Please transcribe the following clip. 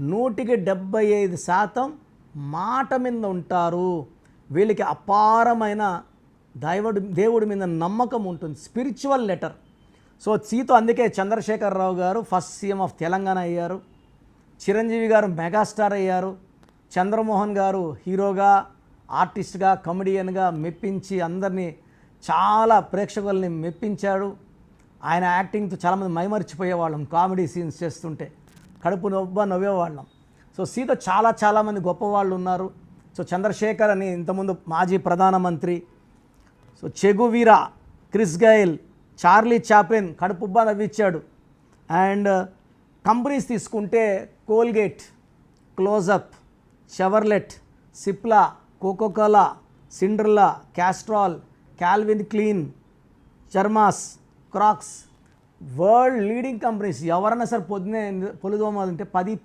100% మాట మీద ఉంటారు. వీళ్ళకి అపారమైన దేవుడి మీద నమ్మకం ఉంటుంది. Spiritual letter. సో సీతో అందుకే చంద్రశేఖరరావు గారు ఫస్ట్ సీఎం ఆఫ్ తెలంగాణ అయ్యారు. చిరంజీవి గారు మెగాస్టార్ అయ్యారు. చంద్రమోహన్ గారు హీరోగా, ఆర్టిస్ట్గా, కమెడియన్గా మెప్పించి అందరినీ చాలా ప్రేక్షకుల్ని మెప్పించాడు. ఆయన యాక్టింగ్తో చాలామంది మైమరిచిపోయేవాళ్ళం. కామెడీ సీన్స్ చేస్తుంటే కడుపు నవ్వేవాళ్ళం. సో సీత చాలామంది గొప్పవాళ్ళు ఉన్నారు. సో చంద్రశేఖర్ అని ఇంతకుముందు మాజీ ప్రధానమంత్రి, so Che Guevara, Chris Gayle, Charlie Chaplin కడుపుబ్బా నవ్విచ్చాడు. అండ్ కంపెనీస్ తీసుకుంటే Colgate, Closeup, Chevrolet, Cipla, Coca Cola, Cinderella, Castrol, Calvin Klein, Chermas, Crocs, world leading companies. ఎవరన్నా సరే పొద్దునే పొలిదోమాలంటే 10